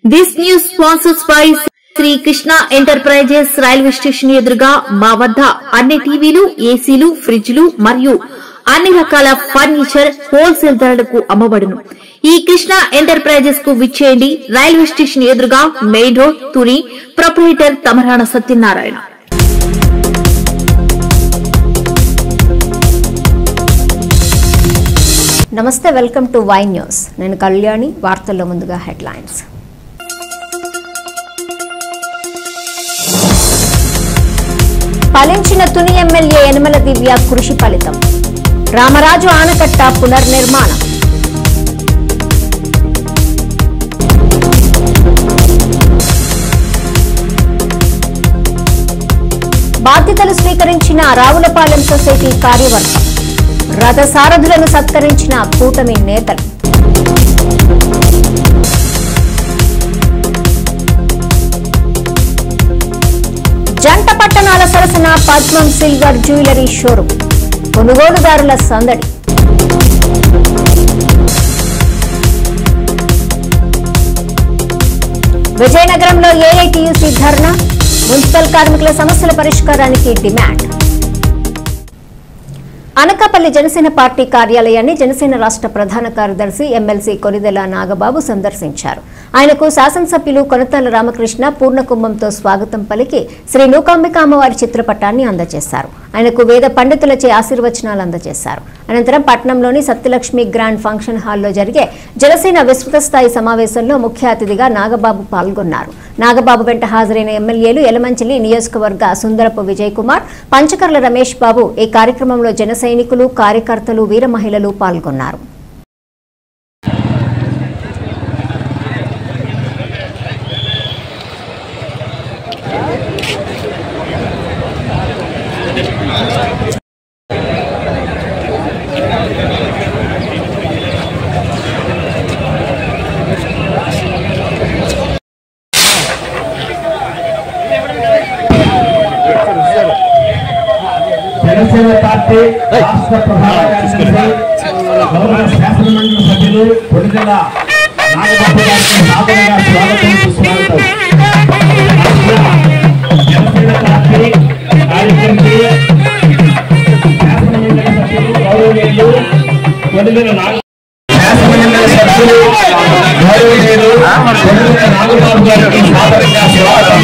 This news sponsored by Sri Krishna Enterprises railway station ఎదురుగా మా వద్ద అన్ని టీవీలు, ఏసీలు, ఫ్రిడ్జ్లు మరియు అన్ని రకాల ఫర్నిచర్ హోల్సేల్ ధరలకు అమ్మబడును. ఈ కృష్ణ ఎంటర్ప్రైజెస్ కు విచ్చేయండి. రైల్వే స్టేషన్ ఎదురుగా main road, Tuni. Proprietor Tamarana Satyanarayana. నమస్తే, వెల్కమ్ టు వై న్యూస్. నేను కళ్యాణి. వార్తల్లో ముందుగా హెడ్లైన్స్. ఫలించిన తుని ఎమ్మెల్యే యనమల దివ్య కృషి ఫలితం. రామరాజు ఆనకట్ట పునర్నిర్మాణం. బాధ్యతలు స్వీకరించిన రావులపాలెం సొసైటీ కార్యవర్గం. రథసారథులను సత్కరించిన కూటమి నేతలు. జంట పట్టణాల సరసన పద్మం సిల్వర్ జ్యువెలరీ షోరూం. కొనుగోలుదారుల సందడి. విజయనగరంలో ఏఐటీయూసీ ధర్నా. మున్సిపల్ కార్మికుల సమస్యల పరిష్కారానికి డిమాండ్. అనకాపల్లి జనసేన పార్టీ కార్యాలయాన్ని జనసేన రాష్ట్ర ప్రధాన కార్యదర్శి ఎమ్మెల్సీ కొనిదెల నాగబాబు సందర్శించారు. ఆయనకు శాసనసభ్యులు కొనతాల రామకృష్ణ పూర్ణకుంభంతో స్వాగతం పలికి శ్రీ నూకాంబిక అమ్మవారి చిత్రపటాన్ని అందజేశారు. ఆయనకు వేద పండితులచే ఆశీర్వచనాలు అందజేశారు. అనంతరం పట్నంలోని సత్యలక్ష్మి గ్రాండ్ ఫంక్షన్ హాల్లో జరిగే జనసేన విస్తృత స్థాయి సమావేశంలో ముఖ్య అతిథిగా నాగబాబు పాల్గొన్నారు. నాగబాబు వెంట హాజరైన ఎమ్మెల్యేలు యలమంచిలి నియోజకవర్గ సుందరపు విజయ్ కుమార్, పంచకర్ల రమేష్ బాబు ఈ కార్యక్రమంలో జన సైనికులు, కార్యకర్తలు, వీర మహిళలు పాల్గొన్నారు. జనసేన పార్టీ రాష్ట్ర ప్రధాన కార్యదర్శి గౌరవ శాసనమండలి సభ్యులు కొనిదెల నాగబాబు గారికి సాదరంగా స్వాగతం. జనసేన పార్టీ కార్యదర్శి శాసనమండలి సభ్యులు గౌరవనీయులు కొనిదెల శాసనమండలి సభ్యులు గౌరవనీయులు కొనిదెల నాగబాబు గారికి సాదరంగా స్వాగతం.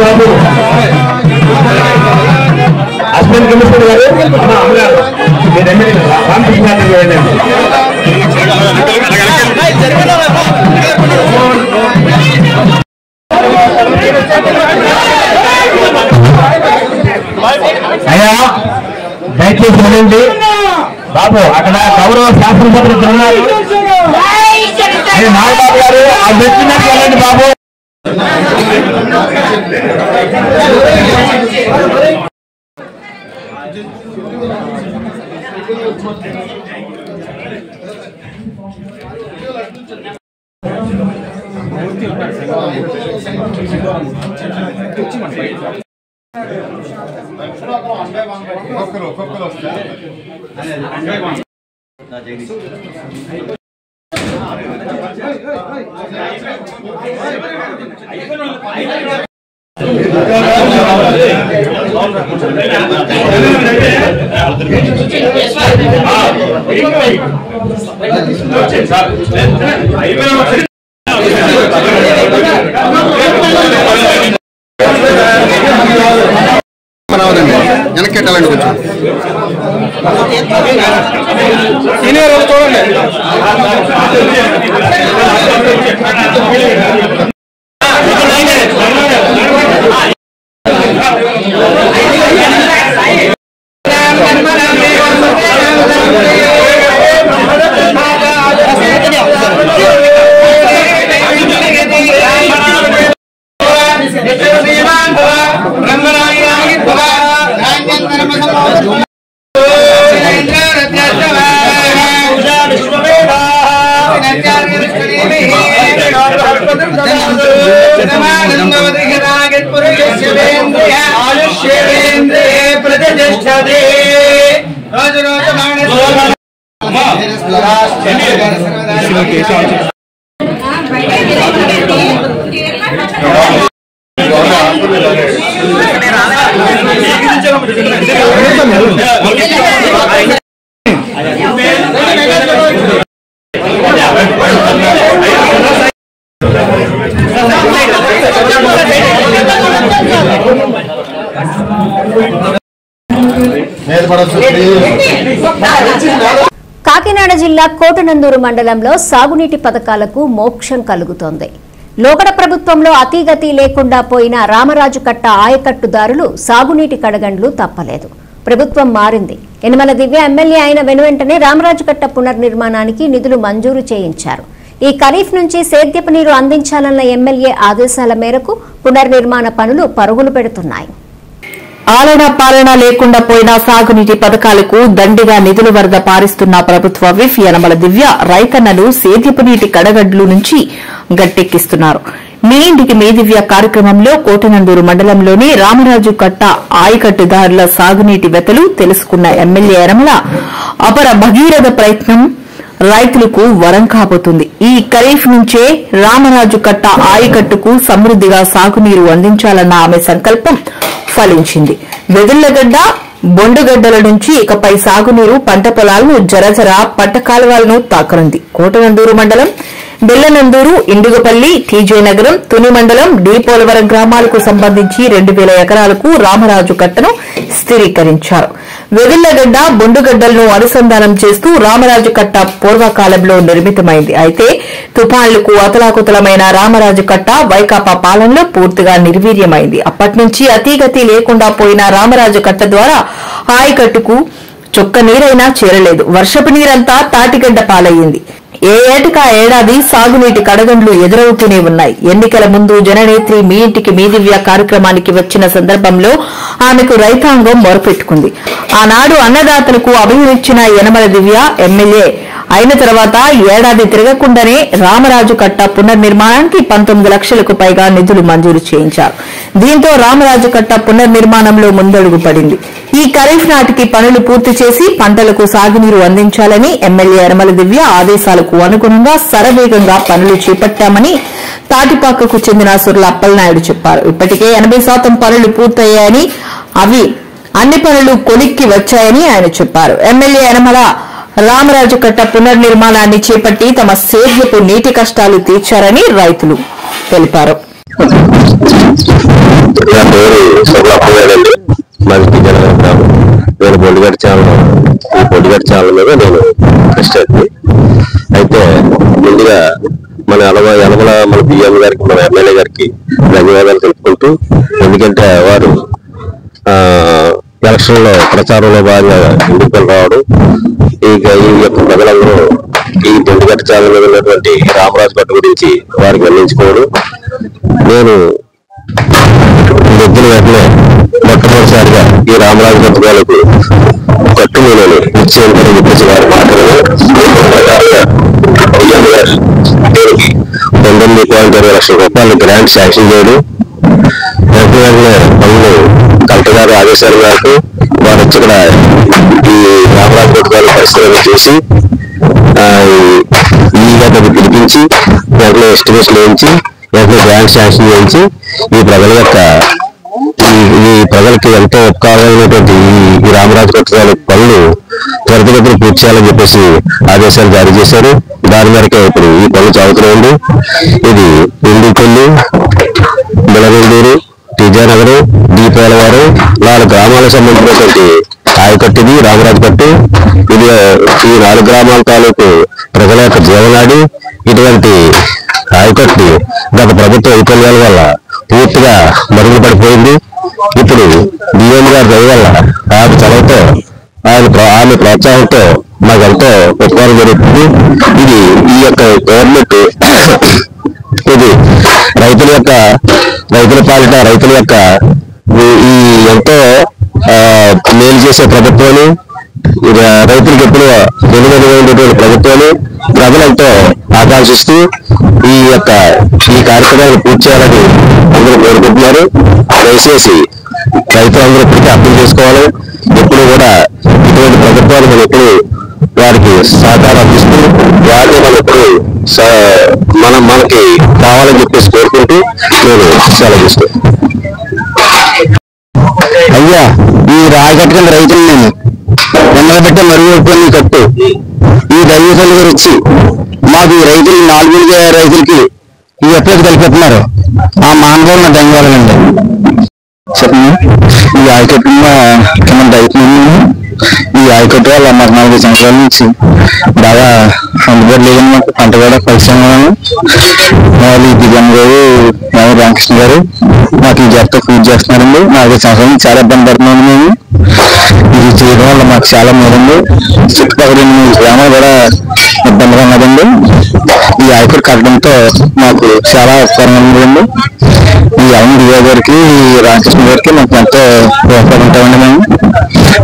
బాబు అసిస్టెంట్ కమిషనర్ గారు రామకృష్ణ అయ్యా దయచేసి వినండి బాబు. అక్కడ గౌరవ శాసనసభ్యులు ఉన్నారు. నాగబాబు గారు ఆ వ్యక్తినట్టు వెళ్ళండి బాబు. వెనక్కెట్టాలండి కొంచెం సీనియర్ చూడండి. కాకినాడ జిల్లా కోటనందూరు మండలంలో సాగునీటి పథకాలకు మోక్షం కలుగుతోంది. లోకడ ప్రభుత్వంలో అతీగతి లేకుండా పోయిన రామరాజు కట్ట ఆయకట్టుదారులు సాగునీటి కడగండ్లు తప్పలేదు. ప్రభుత్వం మారింది. యనమల దివ్య ఎమ్మెల్యే అయిన వెనువెంటనే రామరాజు కట్ట పునర్నిర్మాణానికి నిధులు మంజూరు చేయించారు. ఈ ఖరీఫ్ నుంచి సేద్యపు నీరు అందించాలన్న ఎమ్మెల్యే ఆదేశాల మేరకు పునర్నిర్మాణ పనులు పరుగులు పెడుతున్నాయి. ఆలన పాలన లేకుండా పోయిన సాగునీటి పథకాలకు దండిగా నిధుల వరద పారిస్తున్న ప్రభుత్వ విప్ యనమల దివ్య రైతన్నలు సేద్యపు నీటి కడగడ్లు నుంచి గట్టెక్కిస్తున్నారు. మీ ఇంటికి మీ దివ్య కార్యక్రమంలో కోటనందూరు మండలంలోని రామరాజు కట్ట ఆయకట్టుదారుల సాగునీటి వెతలు తెలుసుకున్న ఎమ్మెల్యే యనమల అపర భగీరథ ప్రయత్నం రైతులకు వరం కాబోతుంది. ఈ ఖరీఫ్ నుంచే రామరాజు కట్ట ఆయకట్టుకు సమృద్దిగా సాగునీరు అందించాలన్న ఆమె సంకల్పం ఫలించింది. వెదుళ్లగడ్డ బొండుగడ్డల నుంచి ఇకపై సాగునీరు పంట పొలాలను జరజర పంట కాలువలను తాకనుంది. కోటనందూరు మండలం బెల్లనందూరు, ఇండుగపల్లి, టీజే నగరం, తుని మండలం, పోలవరం గ్రామాలకు సంబంధించి 2000 ఎకరాలకు రామరాజు కట్టను స్థిరీకరించారు. వెదుళ్లగడ్డ బొండుగడ్డలను అనుసంధానం చేస్తూ రామరాజు కట్ట పూర్వకాలంలో నిర్మితమైంది. అయితే తుఫాన్లకు అతలాకుతలమైన రామరాజు కట్ట వైకాపా పాలనలో పూర్తిగా నిర్వీర్యమైంది. అప్పటి అతీగతి లేకుండా పోయిన రామరాజు కట్ట ద్వారా ఆయకట్టుకు చుక్క నీరైనా చేరలేదు. వర్షపు నీరంతా తాటిగడ్డ పాలయ్యింది. ఏ ఏటికా ఏడాది సాగునీటి కడగండ్లు ఎదురవుతూనే ఉన్నాయి. ఎన్నికల ముందు జననేత్రి మీ ఇంటికి మీ దివ్య కార్యక్రమానికి వచ్చిన సందర్భంలో ఆమెకు రైతాంగం మొరపెట్టుకుంది. ఆనాడు అన్నదాతలకు అభయమిచ్చిన యనమల దివ్య ఎమ్మెల్యే అయిన తర్వాత ఏడాది తిరగకుండానే రామరాజు కట్ట పునర్నిర్మాణానికి 19 లక్షలకు పైగా నిధులు మంజూరు చేయించారు. దీంతో రామరాజు కట్ట పునర్నిర్మాణంలో ముందడుగు పడింది. ఈ ఖరీఫ్ నాటికి పనులు పూర్తి చేసి పంటలకు సాగునీరు అందించాలని ఎమ్మెల్యే యనమల దివ్య ఆదేశాలకు అనుగుణంగా శరవేగంగా పనులు చేపట్టామని తాటిపాకకు చెందిన సుర్ల అప్పలనాయుడు చెప్పారు. ఇప్పటికే 80% పనులు పూర్తయ్యాయని, అవి అన్ని పనులు కొలిక్కి వచ్చాయని ఆయన చెప్పారు. ఎమ్మెల్యే యనమల రామరాజు కట్ట పునర్నిర్మాణాన్ని చేపట్టి తమ సేద్యపు నీటి కష్టాలు తీర్చారని రైతులు తెలిపారు. నేను బొడ్డుగడ్డ ఛానల్ మీద నేను కష్టాన్ని అయితే ముందుగా మన యనమల మన పిఎం గారికి, మన ఎమ్మెల్యే గారికి ధన్యవాదాలు తెలుపుకుంటూ, ఎందుకంటే వారు ఎలక్షన్ లో ప్రచారంలో బాగా ఎన్నికలు రావడం, ఈ యొక్క ప్రజలందరూ ఈ బొడ్డుగడ్డ ఛానల్ మీద ఉన్నటువంటి రామరాజు కట్ట గురించి వారికి వెల్లించుకోవడం, నేను దగ్గర వెంటనే మొట్టమొదటిసారిగా ఈ రామరాజు పథకాలకు కట్టు నేను నిశ్చయించని చెప్పేసి వారు మాట్లాడారు. 19.20 లక్షల రూపాయలు గ్రాంట్ శాంక్షన్ చేయడం, వెంటనే పనులు కలెక్టర్ గారు ఆదేశాల మేరకు వారు వచ్చి ఇక్కడ ఈ రామరాజు పథకాలు పరిస్థితులను చూసి ఈ గడ్డకు పిలిపించి వెంటనే ఎస్టిమేషన్ వేయించి వెంటనే గ్రాంట్ శాంక్షన్ చేయించి ఈ ప్రజలకి ఎంతో ఉపకారమైనటువంటి ఈ రామరాజు కట్ట పనులు త్వరితగతిన పూర్తి చేయాలని చెప్పేసి ఆదేశాలు జారీ చేశారు. దాని మేరకే ఇప్పుడు ఈ పనులు సాగుతున్నాయండి. ఇది ఇండుపల్లి, బెల్లనందూరు, టీజే నగరం, పోలవరం 4 గ్రామాలకు సంబంధించినటువంటి ఆయకట్టు ఇది రామరాజు కట్టు. ఇది ఈ 4 గ్రామాల తాలూకు ప్రజల యొక్క జీవనాడి. ఇటువంటి ఆయకట్టు గత ప్రభుత్వ వైఫల్యాల వల్ల పూర్తిగా మరుగున పడిపోయింది. ఇప్పుడు డిఎం గారి దయ వల్ల ఆయన చొరవతో ఆమె ప్రోత్సాహంతో మాకెంతో ఉపకారం జరుగుతుంది. ఇది ఈ యొక్క గవర్నమెంట్ ఇది రైతుల యొక్క రైతుల పాలిట రైతుల యొక్క ఈ ఎంతో మేలు చేసే ప్రభుత్వాలు, రైతులకు ఎప్పుడు వెలువెలుగైనటువంటి ప్రభుత్వాలు ప్రజలంతో ఆకాంక్షిస్తూ ఈ కార్యక్రమాన్ని పూర్తి చేయాలని అందరూ కోరుకుంటున్నారు. దయచేసి రైతులందరూ ఇప్పటికీ అర్థం చేసుకోవాలి. ఎప్పుడు కూడా ఇటువంటి ప్రభుత్వాలు మనం ఎప్పుడు వారికి సహకారం అందిస్తూ వారిని మనం ఎప్పుడు మనకి కావాలని చెప్పేసి కోరుకుంటూ నేను సెలవు తీసుకుంటాను. అయ్యా, ఈ రాయకట్టుకున్న రైతులు నేను ఎండబెట్టే మరుగుపల్లి కట్టు ఈ రైతుల గారు వచ్చి మాకు ఈ రైతులు 4 రైతులకి ఈ ఎప్పుడు కలిపెడుతున్నారు. ఆ మానవులు నా ధన్యవాదాలండి. చెప్పండి. ఈ ఆయకట్టు కింద రైతులు ఈ ఆయకట్టు వల్ల మాకు 4 సంవత్సరాల నుంచి బాగా అందుబాటు లేదని మాకు పంట కూడా పరిశ్రమలను వాళ్ళు దిగమ్మ గారు రామకృష్ణ గారు మాకు ఈ జత పూజ చేస్తున్నారండి. 4 సంవత్సరాల నుంచి చాలా ఇబ్బంది పడుతున్నాము మేము. ఇది చేయడం వల్ల మాకు చాలా మేలండి. చుట్టుపక్కల 8 గ్రామాలు కూడా ఇబ్బందిగా ఉన్నదండి. ఈ ఆయకట్టు కట్టడంతో మాకు చాలా ఉపకారంగా ఉందండి. ఈ అరుణ్ దివ్య గారికి, రామకృష్ణ గారికి మాకు ఎంతో ఉపయోగపడి ఉంటామండి మేము.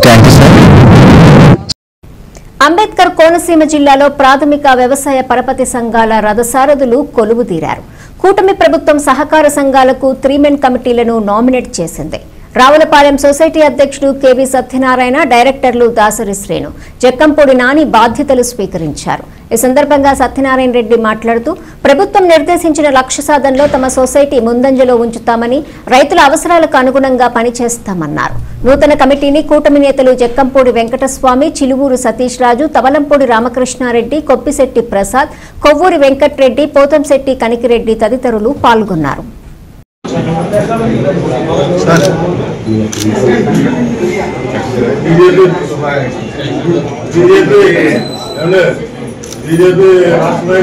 Thank you sir. Ambedkar Konaseema జిల్లాలో ప్రాథమిక వ్యవసాయ పరపతి సంఘాల రథసారథులు కొలువు తీరారు. కూటమి ప్రభుత్వం సహకార సంఘాలకు 3-మెన్ కమిటీలను నామినేట్ చేసింది. రావులపాలెం సొసైటీ అధ్యక్షుడు కెవి సత్యనారాయణ, డైరెక్టర్లు దాసరి శ్రేణు, జక్కంపూడి నాని బాధ్యతలు స్వీకరించారు. ఈ సందర్భంగా సత్యనారాయణ రెడ్డి మాట్లాడుతూ ప్రభుత్వం నిర్దేశించిన లక్ష్య సాధనలో తమ సొసైటీ ముందంజలో ఉంచుతామని, రైతుల అవసరాలకు అనుగుణంగా పనిచేస్తామన్నారు. నూతన కమిటీని కూటమి నేతలు జక్కంపూడి వెంకటస్వామి, చిలువూరు సతీష్ రాజు, తవలంపూడి రామకృష్ణారెడ్డి, కొప్పిశెట్టి ప్రసాద్, కొవ్వూరి వెంకట్రెడ్డి, పోతంశెట్టి కనికిరెడ్డి తదితరులు పాల్గొన్నారు. बीजेपी राष्ट्र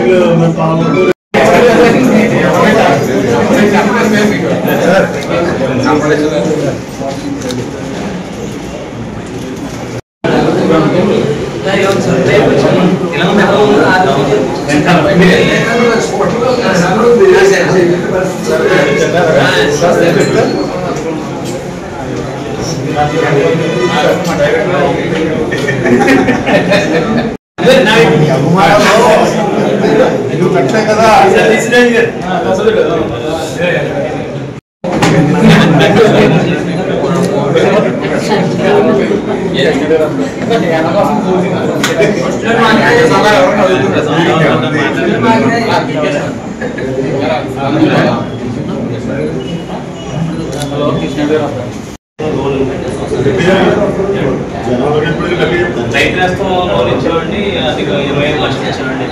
రైతు రాష్ట్రం లోన్ ఇచ్చామండి, అది 25 లక్షలు ఇచ్చామండి.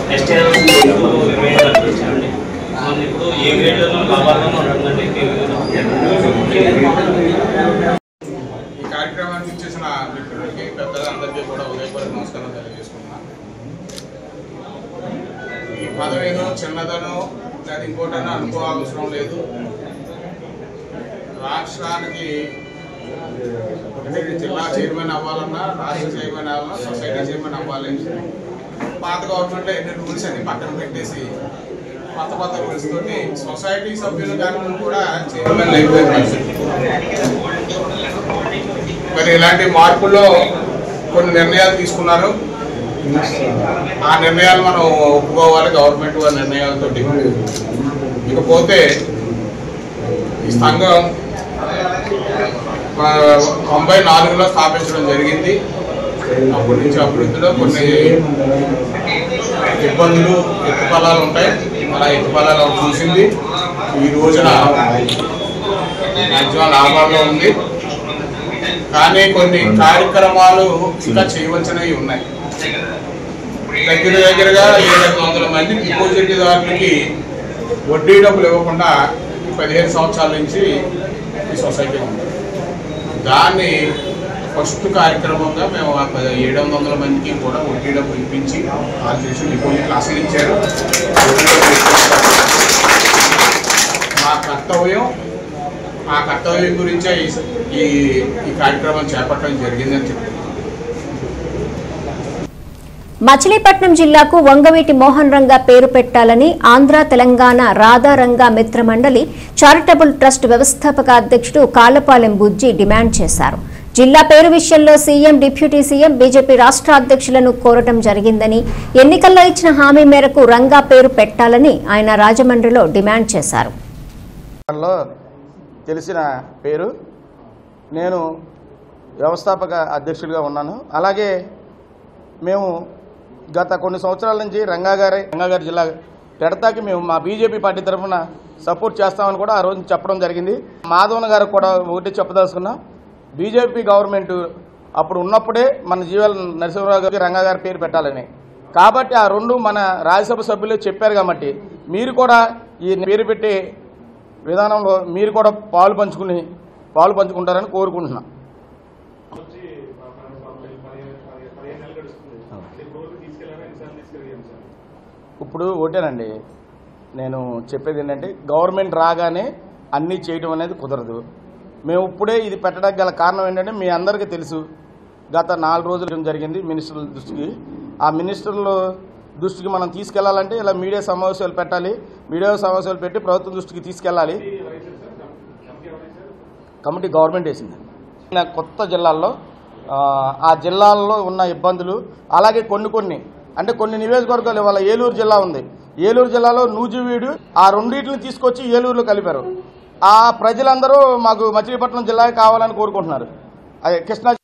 నెక్స్ట్ 25 లక్షలు ఇచ్చామండి. ఇప్పుడు ఏ గ్రేడ్ లాభాల్లో ఉంటుందండి. ఈ కార్యక్రమానికి ఇచ్చేసిన మిత్రులకి, పెద్దలందరికీ కూడా ఉదయపూర్వక నమస్కారం తెలియజేసుకుంటున్నాను. ఈ పదవిలో చిన్నదనో లేదా ఇంకోటనో అనుకోవాల్సిన లేదు. రాష్ట్రానికి జిల్లా చైర్మన్ అవ్వాలన్నా, రాష్ట్ర చైర్మన్ అవ్వాలన్నా, సొసైటీ చైర్మన్ అవ్వాలి. పాత గవర్నమెంట్లో ఎన్ని రూల్స్ అన్ని పక్కన పెట్టేసి కొత్త రూల్స్ తోటి సొసైటీ సభ్యులు కానీ కూడా చైర్మన్ అయిపోయే పరిస్థితి. మరి ఇలాంటి మార్పుల్లో కొన్ని నిర్ణయాలు తీసుకున్నారు. ఆ నిర్ణయాలు మనం ఒప్పుకోవాలి, గవర్నమెంట్ వారి నిర్ణయాలతోటి. ఇకపోతే ఈ సంఘం 94లో స్థాపించడం జరిగింది. అప్పటి నుంచి అభివృద్ధిలో కొన్ని ఇబ్బందులు, ఎత్తుపల్లాలు ఉంటాయి. అలా ఎత్తుపల్లాలు చూసింది. ఈ రోజున మ్యాక్సిమం లాభాల్లో ఉంది. కానీ కొన్ని కార్యక్రమాలు ఇంకా చేయవలసినవి ఉన్నాయి. దగ్గరగా 700 మంది డిపాజిట్దారులకి వడ్డీ డబ్బులు ఇవ్వకుండా 15 సంవత్సరాల నుంచి ఈ సొసైటీ ఉంది. దాన్ని ఫస్ట్ కార్యక్రమంగా మేము 700 మందికి కూడా వడ్డీ డబ్బులు ఇప్పించి వాళ్ళు చేసి డిపాజిట్లు ఆశ్రయించారు. ఆ కర్తవ్యం గురించే ఈ కార్యక్రమం చేపట్టడం జరిగిందని చెప్తున్నాను. మచిలీపట్నం జిల్లాకు వంగవీటి మోహన్ రంగా పేరు పెట్టాలని ఆంధ్ర తెలంగాణ రాధారంగా మిత్ర మండలి చారిటబుల్ ట్రస్ట్ వ్యవస్థాపక అధ్యక్షుడు కాళ్లపాలెం బుజ్జి డిమాండ్ చేశారు. జిల్లా పేరు విషయంలో సీఎం, డిప్యూటీ సీఎం, బీజేపీ రాష్ట్ర అధ్యక్షులను కోరటం జరిగిందని, ఎన్నికల్లో ఇచ్చిన హామీ మేరకు రంగా పేరు పెట్టాలని ఆయన రాజమండ్రిలో డిమాండ్ చేశారు. తెలిసిన పేరు, నేను వ్యవస్థాపక అధ్యక్షుడిగా ఉన్నాను. అలాగే మేము గత కొన్ని సంవత్సరాల నుంచి రంగాగారి జిల్లా పెడతాకి మేము మా బీజేపీ పార్టీ తరఫున సపోర్ట్ చేస్తామని కూడా ఆ రోజు చెప్పడం జరిగింది. మాధవన్ గారికి కూడా ఒకటి చెప్పదలుచుకున్నాం. బీజేపీ గవర్నమెంట్ అప్పుడు ఉన్నప్పుడే మన జీవల్ నరసింహరావు గారికి రంగాగారి పేరు పెట్టాలని, కాబట్టి ఆ రెండు మన రాజ్యసభ సభ్యులు చెప్పారు. కాబట్టి మీరు కూడా ఈ పేరు పెట్టే విధానంలో మీరు కూడా పాలు పంచుకుంటారని కోరుకుంటున్నాం. ఇప్పుడు ఒకటేనండి, నేను చెప్పేది ఏంటంటే గవర్నమెంట్ రాగానే అన్నీ చేయడం అనేది కుదరదు. మేము ఇప్పుడే ఇది పెట్టడానికి గల కారణం ఏంటంటే మీ అందరికీ తెలుసు, గత 4 రోజులు జరిగింది మినిస్టర్ల దృష్టికి. ఆ మినిస్టర్ల దృష్టికి మనం తీసుకెళ్లాలంటే ఇలా మీడియా సమావేశాలు పెట్టాలి. మీడియా సమావేశాలు పెట్టి ప్రభుత్వం దృష్టికి తీసుకెళ్లాలి. కమిటీ గవర్నమెంట్ వేసింది. కొత్త జిల్లాల్లో ఆ జిల్లాల్లో ఉన్న ఇబ్బందులు, అలాగే కొన్ని నియోజకవర్గాలు, ఇవాళ ఏలూరు జిల్లా ఉంది. ఏలూరు జిల్లాలో నూజివీడు, ఆ రెండింటిని తీసుకొచ్చి ఏలూరులో కలిపారు. ఆ ప్రజలందరూ మాకు మచిలీపట్నం జిల్లా కావాలని కోరుకుంటున్నారు. అదే కృష్ణా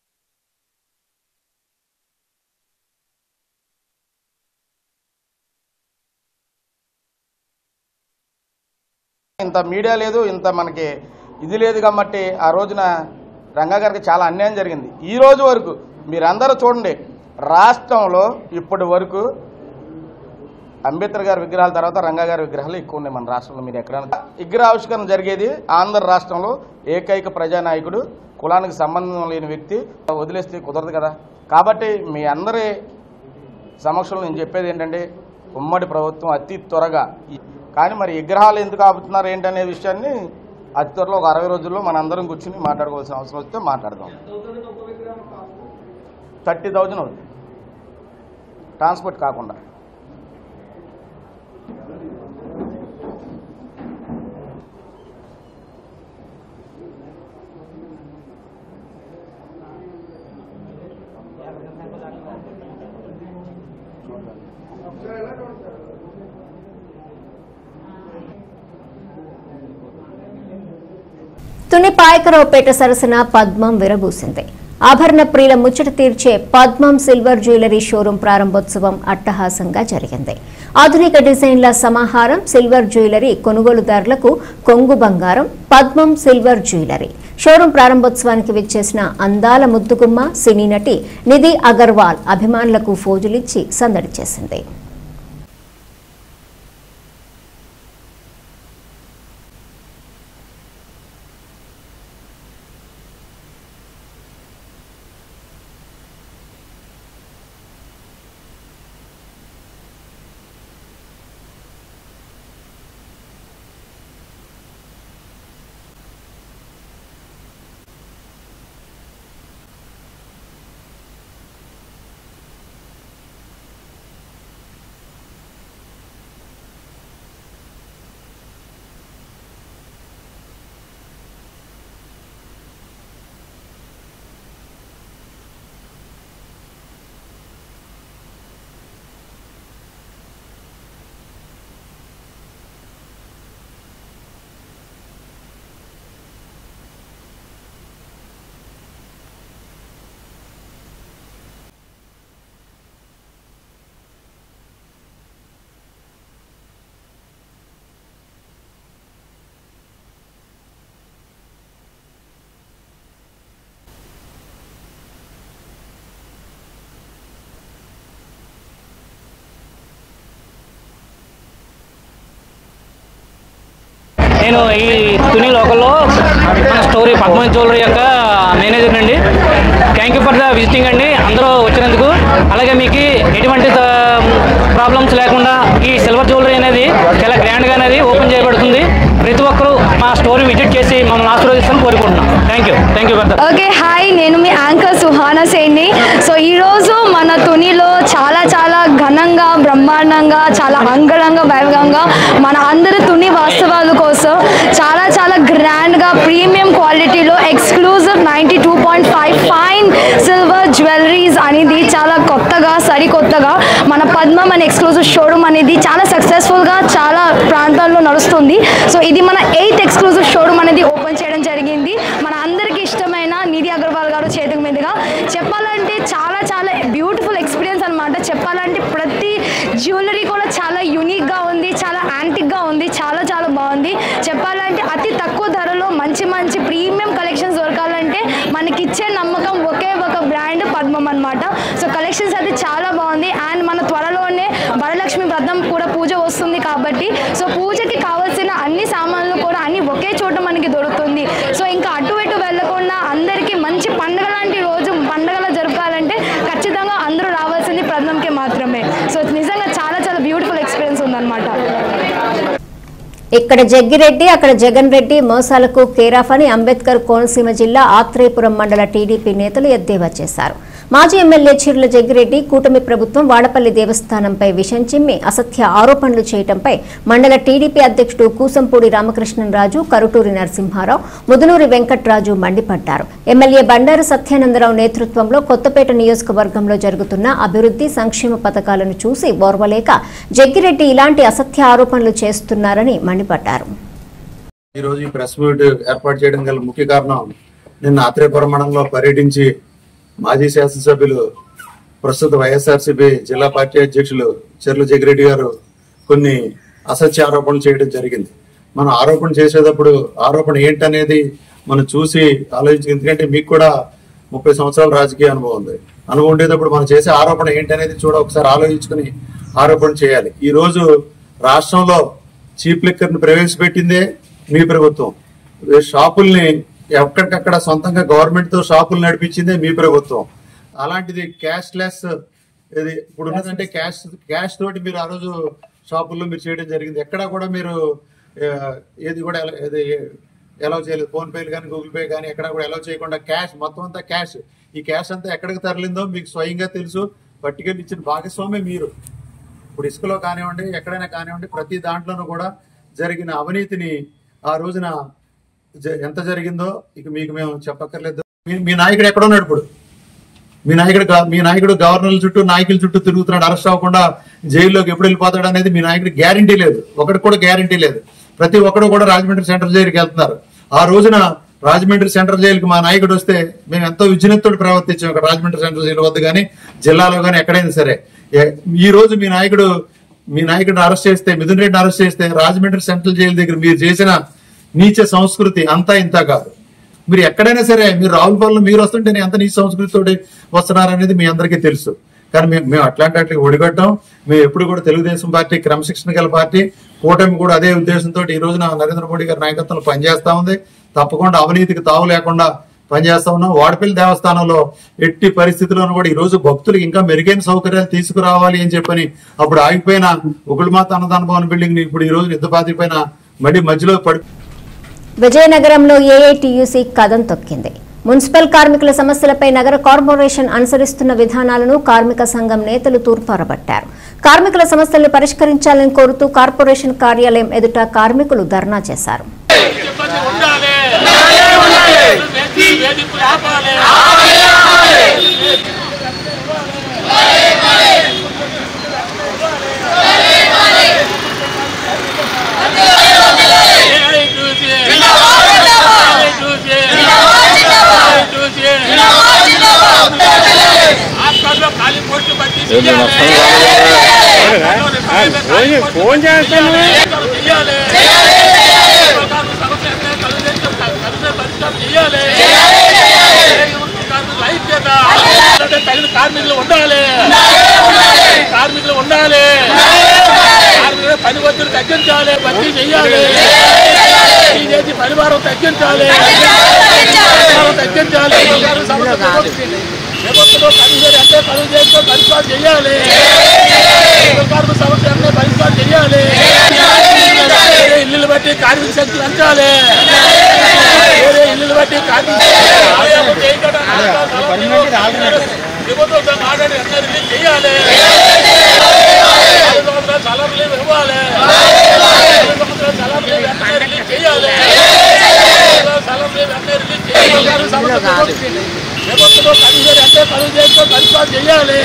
ఇంత మీడియా లేదు, ఇంత మనకి ఇది లేదు. కాబట్టి ఆ రోజున రంగా గారికి చాలా అన్యాయం జరిగింది. ఈ రోజు వరకు మీరందరూ చూడండి, రాష్ట్రంలో ఇప్పటి వరకు అంబేద్కర్ గారి విగ్రహాల తర్వాత రంగా గారి విగ్రహాలు ఎక్కువ ఉన్నాయి మన రాష్ట్రంలో. మీరు ఎక్కడైనా విగ్రహావిష్కరణ జరిగేది ఆంధ్ర రాష్ట్రంలో ఏకైక ప్రజానాయకుడు, కులానికి సంబంధం లేని వ్యక్తి వదిలేస్తే కుదరదు కదా. కాబట్టి మీ అందరి సమక్షంలో నేను చెప్పేది ఏంటంటే, ఉమ్మడి ప్రభుత్వం అతి త్వరగా, కానీ మరి విగ్రహాలు ఎందుకు ఆపుతున్నారు ఏంటనే విషయాన్ని అతి త్వరలో ఒక 60 రోజుల్లో మనందరం కూర్చుని మాట్లాడుకోవాల్సిన అవసరం వస్తే మాట్లాడదాం. 30,000 అవుతుంది ట్రాన్స్పోర్ట్ కాకుండా. తుని పాయకరావుపేట సరసన పద్మం విరబూసింది. ఆభరణ ప్రియుల ముచ్చట తీర్చే పద్మం సిల్వర్ జ్యువెలరీ షోరూం ప్రారంభోత్సవం అట్టహాసంగా జరిగింది. ఆధునిక డిజైన్ల సమాహారం సిల్వర్ జ్యువెలరీ కొనుగోలుదారులకు కొంగు బంగారం. పద్మం సిల్వర్ జ్యువెలరీ షోరూం ప్రారంభోత్సవానికి విచ్చేసిన అందాల ముద్దుగుమ్మ సినీ నటి నిధి అగర్వాల్ అభిమానులకు ఫోజులిచ్చి సందడి చేసింది. నేను ఈ తుని లోకల్లో మన స్టోరీ పద్మం జ్యువెలరీ యొక్క మేనేజర్ అండి. Thank you for the visiting అండి, అందరూ వచ్చినందుకు. అలాగే మీకు ఎటువంటి ప్రాబ్లమ్స్ లేకుండా ఈ సిల్వర్ జ్యువెలరీ అనేది చాలా గ్రాండ్గా అనేది ఓపెన్ చేయబడుతుంది. ప్రతి ఒక్కరూ మా స్టోరీ విజిట్ చేసి మమ్మల్ని ఆశీర్వదిస్తామని కోరుకుంటున్నాం. Thank you brother. Okay, hi, నేను మీ యాంకర్ సుహానా సేన్ని. సో ఈరోజు మన తునిలో చాలా బ్రహ్మాండంగా చాలా అంగరంగ వైభవంగా మన అందరి తుని వాస్తవాల కోసం చాలా చాలా గ్రాండ్గా ప్రీమియం క్వాలిటీలో ఎక్స్క్లూజివ్ 92.5 ఫైన్ సిల్వర్ జ్యువెలరీస్ అనేది చాలా కొత్తగా సరికొత్తగా మన పద్మం అనే ఎక్స్క్లూజివ్ షోరూమ్ అనేది చాలా సక్సెస్ఫుల్గా చాలా ప్రాంతాల్లో నడుస్తుంది. సో ఇది మన 8th ఎక్స్క్లూజివ్ షోరూమ్ అనేది ఓపెన్ చేయడం జరిగింది మన అందరికీ ఇష్టమైన నిధి అగర్వాల్ గారు చేతుల మీదుగా. చెప్పాలంటే చాలా చాలా బ్యూటిఫుల్ ఎక్స్పీరియన్స్ అనమాట. చెప్పాలంటే ప్రతి జ్యువెలరీ కూడా చాలా యూనిక్గా ఉంది, చాలా యాంటిక్గా ఉంది, చాలా చాలా బాగుంది. చెప్పాలంటే అతి తక్కువ ధరలో మంచి మంచి ప్రీమియం కలెక్షన్స్ దొరకాలంటే మనకిచ్చే నమ్మకం ఒకే ఒక బ్రాండ్ పద్మం అనమాట. సో కలెక్షన్స్ అయితే చాలా బాగుంది. అండ్ మన త్వరలోనే వరలక్ష్మి వ్రతం కూడా పూజ వస్తుంది కాబట్టి సో పూజకి కావాల్సిన అన్ని సామాన్లు కూడా అన్ని ఒకే చోట మనకి దొరుకుతుంది. సో ఇంకా అటు ఇటు వెళ్లకుండా అందరికీ మంచి పండుగ లాంటి రోజు పండుగలా జరపాలంటే ఖచ్చితంగా అందరూ రావాల్సింది పద్మంకి మాత్రమే. సో నిజంగా చాలా చాలా బ్యూటిఫుల్ ఎక్స్పీరియన్స్ ఉందన్నమాట. ఇక్కడ జగ్గిరెడ్డి అక్కడ జగన్ రెడ్డి మోసాలకు కేరాఫ్ అని అంబేద్కర్ కోనసీమ జిల్లా ఆత్రేయపురం మండల టీడీపీ నేతలు ఎద్దేవా చేశారు. మాజీ ఎమ్మెల్యే చిర్ల జగ్గిరెడ్డి కూటమి ప్రభుత్వం వాడపల్లి దేవస్థానంపై విషం చిమ్మి అసత్య ఆరోపణలు చేయడంపై మండల టీడీపీ అధ్యక్షుడు కూసంపూడి రామకృష్ణరాజు, కరుటూరి నరసింహారావు, ముదునూరి వెంకట్రాజు మండిపడ్డారు. ఎమ్మెల్యే బండారు సత్యానందరావు నేతృత్వంలో కొత్తపేట నియోజకవర్గంలో జరుగుతున్న అభివృద్ధి సంక్షేమ పథకాలను చూసి ఓర్వలేక జగ్గిరెడ్డి ఇలాంటి అసత్య ఆరోపణలు చేస్తున్నారని మండిపడ్డారు. ఈరోజు ఈ ప్రెస్ మీట్ ఏర్పాటు చేయడం గల ముఖ్య కారణం నిన్న ఆత్రేయపురం మండలంలో పర్యటించి మాజీ శాసనసభ్యులు ప్రస్తుత వైఎస్ఆర్సీపీ జిల్లా పార్టీ అధ్యక్షులు చిర్ల జగ్గిరెడ్డి గారు కొన్ని అసత్య ఆరోపణలు చేయడం జరిగింది. మనం ఆరోపణ చేసేటప్పుడు ఆరోపణ ఏంటనేది మనం చూసి ఆలోచించి, ఎందుకంటే మీకు కూడా 30 సంవత్సరాల రాజకీయ అనుభవం ఉంది. అనుభవం ఉండేటప్పుడు మనం చేసే ఆరోపణ ఏంటనేది ఒకసారి ఆలోచించుకుని ఆరోపణ చేయాలి. ఈ రోజు రాష్ట్రంలో చీప్ లిక్కర్ ని ప్రవేశపెట్టిందే మీ ప్రభుత్వం. షాపుల్ని ఎక్కడికక్కడ సొంతంగా గవర్నమెంట్ తో షాపులు నడిపించిందే మీ ప్రభుత్వం. అలాంటిది క్యాష్ లెస్ ఇది ఇప్పుడు ఉన్నదంటే క్యాష్ తోటి మీరు ఆ రోజు షాపుల్లో మీరు చేయడం జరిగింది. ఎక్కడా కూడా మీరు ఏది కూడా అలౌ చేయలేదు. ఫోన్ పేలు కానీ గూగుల్ పే కానీ ఎక్కడా కూడా అలౌ చేయకుండా క్యాష్ మొత్తం అంతా క్యాష్. ఈ క్యాష్ అంతా ఎక్కడికి తరలిందో మీకు స్వయంగా తెలుసు. పట్టుకెళ్ళి ఇచ్చిన భాగస్వామి మీరు. ఇప్పుడు ఇసుకలో కానివ్వండి, ఎక్కడైనా కానివ్వండి, ప్రతి దాంట్లోనూ కూడా జరిగిన అవినీతిని ఆ రోజున ఎంత జరిగిందో ఇక మీకు మేము చెప్పక్కర్లేదు. మీ నాయకుడు ఎక్కడ ఉన్నాడు? ఇప్పుడు మీ నాయకుడు గవర్నర్ల చుట్టూ నాయకుల చుట్టూ తిరుగుతున్నాడు. అరెస్ట్ అవ్వకుండా జైల్లోకి ఎప్పుడు వెళ్ళిపోతాడు అనేది మీ నాయకుడికి గ్యారంటీ లేదు. ఒకటి కూడా గ్యారంటీ లేదు. ప్రతి ఒక్కరు కూడా రాజమండ్రి సెంట్రల్ జైలుకి వెళ్తున్నారు. ఆ రోజున రాజమండ్రి సెంట్రల్ జైలుకి మా నాయకుడు వస్తే మేము ఎంతో విజ్ఞతతో ప్రవర్తించాం. ఇక్కడ రాజమండ్రి సెంట్రల్ జైలు వద్ద కానీ జిల్లాలో కానీ ఎక్కడైనా సరే. ఈ రోజు మీ నాయకుడిని అరెస్ట్ చేస్తే, మిథున్ రెడ్డిని అరెస్ట్ చేస్తే రాజమండ్రి సెంట్రల్ జైలు దగ్గర మీరు చేసిన నీచ సంస్కృతి అంతా ఇంత కాదు. మీరు ఎక్కడైనా సరే మీరు రావులపాలెంలో మీరు వస్తుంటే ఎంత నీచ సంస్కృతితోటి వస్తున్నారనేది మీ అందరికీ తెలుసు. కానీ మేము అట్లాంటి ఒడిగట్టాం. మేము ఎప్పుడు కూడా తెలుగుదేశం పార్టీ క్రమశిక్షణ గల పార్టీ. కూటమి కూడా అదే ఉద్దేశంతో ఈ రోజున నరేంద్ర మోడీ గారి నాయకత్వంలో పనిచేస్తా ఉంది. తప్పకుండా అవినీతికి తావు లేకుండా పనిచేస్తా ఉన్నాం. వాడపల్లి దేవస్థానంలో ఎట్టి పరిస్థితుల్లోనూ కూడా ఈ రోజు భక్తులకు ఇంకా మెరుగైన సౌకర్యాలు తీసుకురావాలి అని చెప్పని అప్పుడు ఆగిపోయిన ఉగుళమాత అన్నదాన భవన్ బిల్డింగ్ ని ఇప్పుడు ఈ రోజు యుద్ధపాతిపైన మళ్ళీ మధ్యలో విజయనగరంలో ఏఐటీయూసీ కదం తొక్కింది. మున్సిపల్ కార్మికుల సమస్యలపై నగర కార్పొరేషన్ అనుసరిస్తున్న విధానాలను కార్మిక సంఘం నేతలు తూర్పారబట్టారు. కార్మికుల సమస్యలను పరిష్కరించాలని కోరుతూ కార్పొరేషన్ కార్యాలయం ఎదుట కార్మికులు ధర్నా చేశారు. ఫోన్ చేస్తాను. కార్మికులు ఉండాలి. పని ఒత్తిడి తగ్గించాలి. భర్తీ చెయ్యాలి. పరివారం తగ్గించాలి. ప్రభుత్వంలో పనిచేసి అంటే పనులు చేస్తూ పరిష్కారం చేయాలి. సమస్య అంటే పరిష్కారం చేయాలి. ఇల్లు బట్టి కార్మిక శక్తి పెంచాలి. ఇల్లు బట్టి కార్మిక ప్రభుత్వంతో మాట్లాడి అందరూ చేయాలి. ప్రభుత్వం కనీసం ఎంతో కలుగు చేస్తూ పరిపాలన చేయాలి.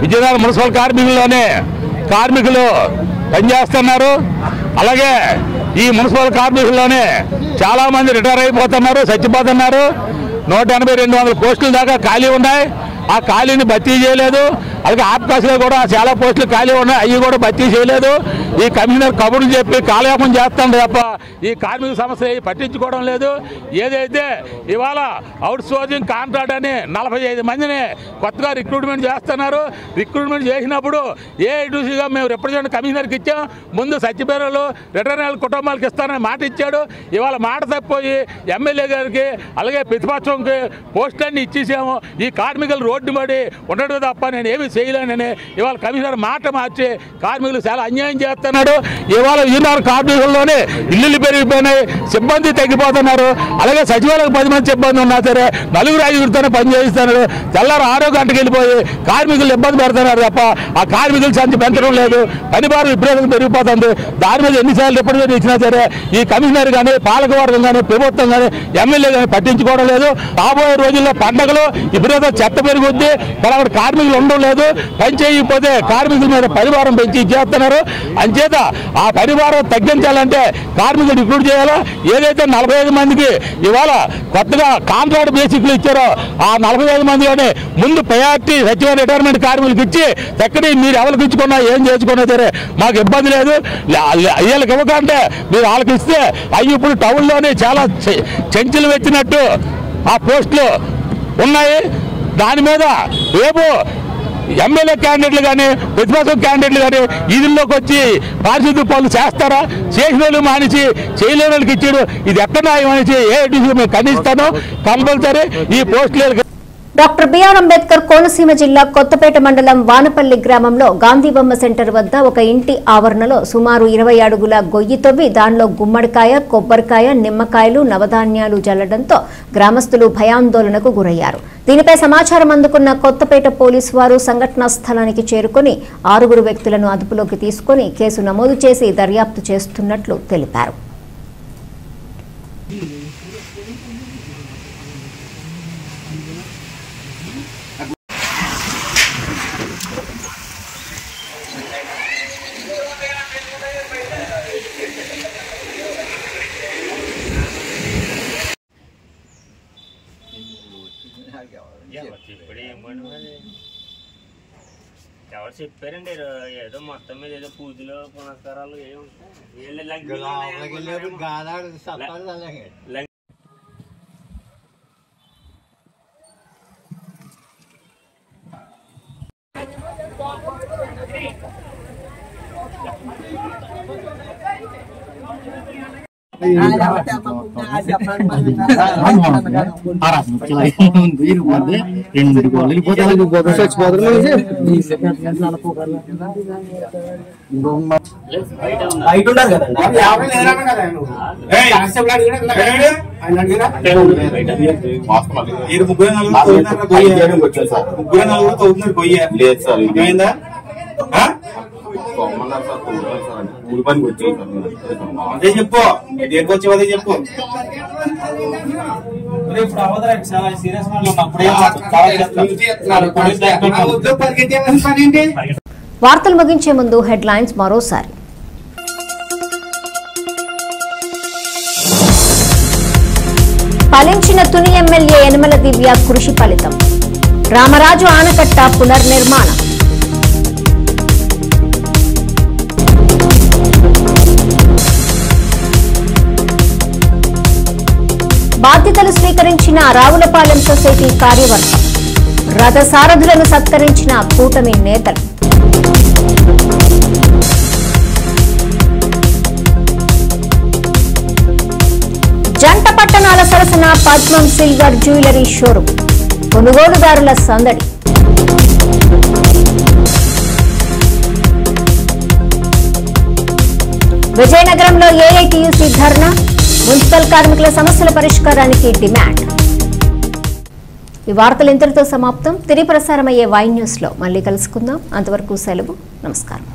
విజయనగరం మున్సిపల్ కార్మికులు పనిచేస్తున్నారు. అలాగే ఈ మున్సిపల్ కార్మికుల్లోనే చాలా మంది రిటైర్ అయిపోతున్నారు, చచ్చిపోతున్నారు. 180-200 పోస్టుల దాకా ఖాళీ ఉన్నాయి. ఆ ఖాళీని భర్తీ చేయలేదు. అలాగే ఆప్కాస్లో కూడా చాలా పోస్టులు ఖాళీ ఉన్నాయి, అవి కూడా భర్తీ చేయలేదు. ఈ కమిషనర్ కబుర్లు చెప్పి కాలయాపన చేస్తాడు తప్ప ఈ కార్మిక సమస్య పట్టించుకోవడం లేదు. ఏదైతే ఇవాళ అవుట్ సోర్సింగ్ కాంట్రాక్ట్ అని 45 మందిని కొత్తగా రిక్రూట్మెంట్ చేస్తున్నారు. రిక్రూట్మెంట్ చేసినప్పుడు ఏఐటీసీగా మేము రిప్రజెంట్ కమిషనర్కి ఇచ్చాం. ముందు సత్యపేరలు రిటైర్డ్ కుటుంబాలకు ఇస్తానని మాట ఇచ్చాడు. ఇవాళ మాట తప్పిపోయి ఎమ్మెల్యే గారికి అలాగే ప్రతిపక్షంకి పోస్టులన్నీ ఇచ్చేసాము. ఈ కార్మికులు రోడ్డు పడి ఉండడం తప్ప నేను ఏమి చేయలేనని ఇవాళ కమిషనర్ మాట మార్చి కార్మికులు చాలా అన్యాయం చేస్తున్నాడు. ఇవాళ ఈనాడు కార్మికుల్లోనే ఇల్లులు పెరిగిపోయినాయి, సిబ్బంది తగ్గిపోతున్నారు. అలాగే సచివాలయం 10 మంది సిబ్బంది ఉన్నా సరే 4-5తోనే పనిచేస్తున్నారు. తెల్లారు 6 గంటలకు వెళ్ళిపోయి కార్మికులు ఇబ్బంది పెడుతున్నారు తప్ప ఆ కార్మికులు సంఖ్య పెంచడం లేదు. పని భారం విపరీతంగా పెరిగిపోతుంది. దాని మీద ఎన్నిసార్లు రిప్రజెంట్ ఇచ్చినా సరే ఈ కమిషనర్ కానీ పాలకవర్గం కానీ ప్రభుత్వం కానీ ఎమ్మెల్యే కానీ పట్టించుకోవడం లేదు. రాబోయే రోజుల్లో పండగలు విపరీత చెత్త పెరుగుద్ది. అక్కడ కార్మికులు ఉండడం లేదు. పని చేయకపోతే కార్మికుల మీద పరివారం పెంచి చేస్తున్నారు. అంచేత ఆ పరివారం తగ్గించాలంటే కార్మికులు రిక్రూట్ చేయాలా. ఏదైతే 45 మందికి ఇవాళ కొత్తగా కాంట్రాక్ట్ బేసిక్లు ఇచ్చారో ఆ 45 మందిలోనే ముందు ప్రయారిటీ సచివాలయ రిటైర్మెంట్ కార్మికులకు ఇచ్చి ఎక్కడి మీరు ఎవరికి ఇచ్చుకున్నా ఏం చేసుకున్నా సరే మాకు ఇబ్బంది లేదు. వీళ్ళకి ఇవ్వకంటే మీరు వాళ్ళకి ఇస్తే అవి ఇప్పుడు టౌన్లోనే చాలా చెంచులు పెట్టినట్టు ఆ పోస్టులు ఉన్నాయి. దాని మీద రేపు ఎమ్మెల్యే క్యాండిడేట్లు కానీ ప్రతిపక్షం క్యాండిడేట్లు కానీ వీధుల్లోకి వచ్చి పారిశుద్ధ్య పనులు చేస్తారా? చేసిన వాళ్ళు మానేసి చేయలేని వాళ్ళకి ఇచ్చాడు. ఇది ఎక్కడ న్యాయం అనేసి ఏఐటీసీ మేము ఖండిస్తాను. కంపల్సరీ ఈ పోస్టులు. డాక్టర్ బిఆర్ అంబేద్కర్ కోనసీమ జిల్లా కొత్తపేట మండలం వానపల్లి గ్రామంలో గాంధీబొమ్మ సెంటర్ వద్ద ఒక ఇంటి ఆవరణలో సుమారు 20 అడుగుల గొయ్యి తవ్వి దానిలో గుమ్మడికాయ, కొబ్బరికాయ, నిమ్మకాయలు, నవధాన్యాలు జల్లడంతో గ్రామస్తులు భయాందోళనకు గురయ్యారు. దీనిపై సమాచారం అందుకున్న కొత్తపేట పోలీసు వారు సంఘటనా స్థలానికి చేరుకుని 6 వ్యక్తులను అదుపులోకి తీసుకుని కేసు నమోదు చేసి దర్యాప్తు చేస్తున్నట్లు తెలిపారు. ఎవరు చెప్పారండి ఏదో మొత్తం మీద ఏదో పూజలు పునస్కారాలు అదే చెప్పు దేనికి వచ్చి అదే చెప్పు. వార్తలు ముగించే ముందు హెడ్లైన్స్ మరోసారి. ఫలించిన తుని ఎమ్మెల్యే యనమల దివ్య కృషి ఫలితం. రామరాజు ఆనకట్ట పునర్నిర్మాణం. బాధ్యతలు స్వీకరించిన రావులపాలెం సొసైటీ కార్యవర్గం. రథసారథులను సత్కరించిన కూటమి నేతలు. జంట పట్టణాల సరసన పద్మం సిల్వర్ జ్యువెలరీ షోరూం. కొనుగోలుదారుల సందడి. విజయనగరంలో ఏఐటీయూసీ ధర్నా. మున్సిపల్ కార్మికుల సమస్యల పరిష్కారానికి డిమాండ్. ఈ వార్తలు ఇంతటితో సమాప్తం. తిరిగి ప్రసారమయ్యే వై న్యూస్ లో మళ్ళీ కలుసుకుందాం. అంతవరకు సెలవు. నమస్కారం.